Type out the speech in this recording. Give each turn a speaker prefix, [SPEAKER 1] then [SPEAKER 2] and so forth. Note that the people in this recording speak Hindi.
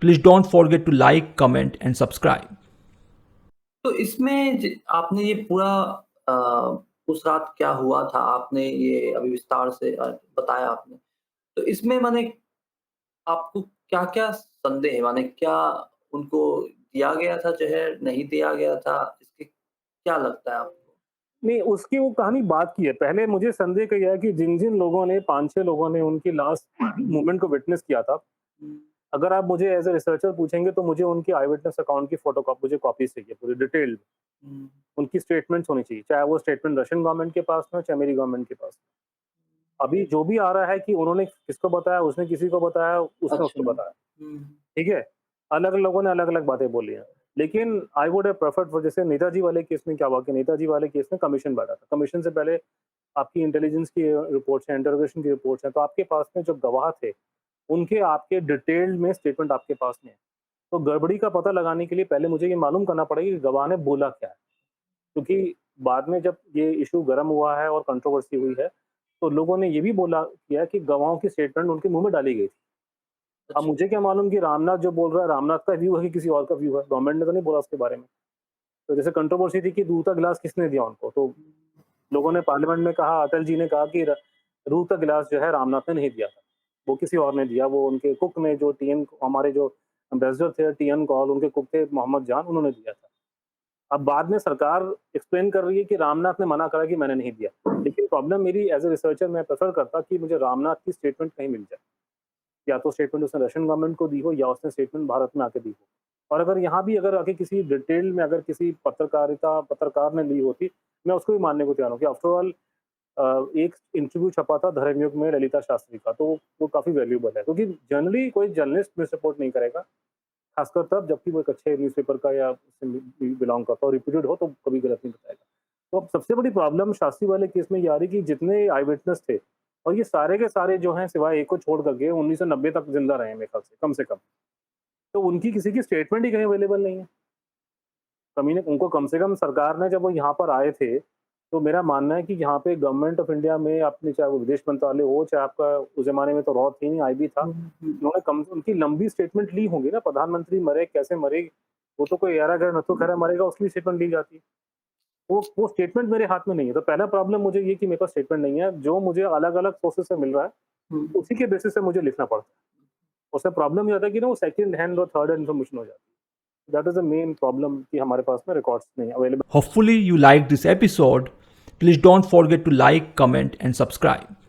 [SPEAKER 1] Please don't forget to like, comment and subscribe.
[SPEAKER 2] तो इसमें आपने ये पूरा उस रात क्या हुआ था, आपने ये अभी विस्तार से बताया आपने। तो इसमें माने आपको क्या-क्या संदेह है? माने क्या उनको दिया गया था ज़हर, नहीं दिया गया था? इसके क्या लगता है आपको?
[SPEAKER 3] नहीं, उसकी वो कहानी बाद की है। पहले मुझे संदेह क्या है कि जिन-जिन लोगों ने 5-6 लोगों ने उनकी लास्ट मोमेंट को विटनेस किया था,
[SPEAKER 2] हुँ,
[SPEAKER 3] अगर आप मुझे एज़ अ रिसर्चर पूछेंगे तो मुझे उनकी आई विटनेस अकाउंट की मुझे कॉपीज़ चाहिए पूरी डिटेल्ड।
[SPEAKER 2] हुँ,
[SPEAKER 3] उनकी स्टेटमेंट्स होनी चाहिए, चाहे वो स्टेटमेंट रशियन गवर्नमेंट के पास में हो, चाहे मेरी गवर्नमेंट के पास में। अभी जो भी आ रहा है कि उन्होंने किसको बताया, उसने किसी को बताया, उसने उसको
[SPEAKER 2] अच्छा।
[SPEAKER 3] बताया,
[SPEAKER 2] हुँ,
[SPEAKER 3] ठीक है? अलग लोगों ने अलग-अलग बातें बोली हैं। लेकिन I would have preferred for जैसे नेताजी वाले केस में क्या हुआ कि नेताजी वाले केस में कमीशन बैठा था। कमीशन से पहले आपकी इंटेलिजेंस की रिपोर्ट्स हैं, इंटरोगेशन की रिपोर्ट्स हैं, तो आपके पास में जो गवाह थे, उनके आपके डिटेल्ड में स्टेटमेंट आपके पास में है। तो गड़बड़ी का पता लगाने के लिए पहले मुझे ये मालूम करना पड़ेगा कि गवाह ने बोला क्या है। क्योंकि बाद में जब ये इश्यू गर्म हुआ है और कंट्रोवर्सी हुई है, तो लोगों ने ये भी बोला किया कि गवाहों की स्टेटमेंट उनके मुँह में डाली गई थी। अब
[SPEAKER 2] अच्छा।
[SPEAKER 3] मुझे क्या मालूम कि रामनाथ जो बोल रहा है, रामनाथ का व्यू है कि किसी और का व्यू है? गवर्नमेंट ने तो नहीं बोला उसके बारे में। तो जैसे कंट्रोवर्सी थी कि दूध का गिलास किसने दिया उनको? तो लोगों ने पार्लियामेंट में कहा, अटल जी ने कहा कि दूध का गिलास जो है रामनाथ ने नहीं दिया था, वो किसी और ने दिया। वो उनके कुक ने जो टीएन हमारे जो एम्बेसडर थे टीएन कौल, उनके कुक थे मोहम्मद जान, उन्होंने दिया था। अब बाद में सरकार एक्सप्लेन कर रही है कि रामनाथ ने मना करा कि मैंने नहीं दिया। लेकिन प्रॉब्लम मेरी एज़ अ रिसर्चर मैं प्रेफ़र करता कि मुझे रामनाथ की स्टेटमेंट कहीं मिल जाए। या तो स्टेटमेंट उसने रशियन गवर्नमेंट को दी हो या उसने स्टेटमेंट भारत में आके दी हो। और अगर यहाँ भी अगर आके किसी डिटेल में अगर किसी पत्रकार ने ली होती, मैं उसको भी मानने को तैयार हूँ कि आफ्टर ऑल एक इंटरव्यू छपा था धर्मयुग में ललिता शास्त्री का, तो वो काफ़ी वैल्यूएबल है। क्योंकि जनरली कोई जर्नलिस्ट मिसरिपोर्ट नहीं करेगा, खासकर तब जबकि वो एक अच्छे न्यूज़पेपर का या उससे बिलॉन्ग करता हो, रिप्यूटेड हो तो कभी गलत नहीं बताएगा। तो अब सबसे बड़ी प्रॉब्लम शास्त्री वाले केस में ये आ रही कि जितने आई विटनेस थे और ये सारे के सारे जो हैं सिवाय एक को छोड़ करके 1990 तक जिंदा रहे हैं मेरे ख्याल से कम से कम। तो उनकी किसी की स्टेटमेंट ही कहीं अवेलेबल नहीं है। कमी ने उनको कम से कम सरकार ने जब वो यहाँ पर आए थे, तो मेरा मानना है कि यहाँ पे गवर्नमेंट ऑफ इंडिया में अपने चाहे वो विदेश मंत्रालय हो, चाहे आपका उस ज़माने में तो रॉ थी नहीं, आईबी था।
[SPEAKER 2] हुँ, हुँ।
[SPEAKER 3] उन्होंने कम उनकी लंबी स्टेटमेंट ली होंगी ना, प्रधानमंत्री मरे, कैसे मरे, वो तो कोई यारा गया नथु खैरा मरेगा उसकी स्टेटमेंट ली जाती है। वो स्टेटमेंट मेरे हाथ में नहीं है। तो पहला प्रॉब्लम मुझे ये कि मेरे पास स्टेटमेंट नहीं है, जो मुझे अलग-अलग सोर्सेज़ से मिल रहा है,
[SPEAKER 2] हुँ।
[SPEAKER 3] उसी के बेसिस से मुझे लिखना पड़ता है। उसमें प्रॉब्लम ये होता है कि ना वो सेकंड हैंड और थर्ड हैंड इन्फॉर्मेशन हो जाती है। That is the main problem कि हमारे पास में रिकॉर्ड्स नहीं available.
[SPEAKER 1] Hopefully you liked this episode. Please don't forget to like, comment and subscribe.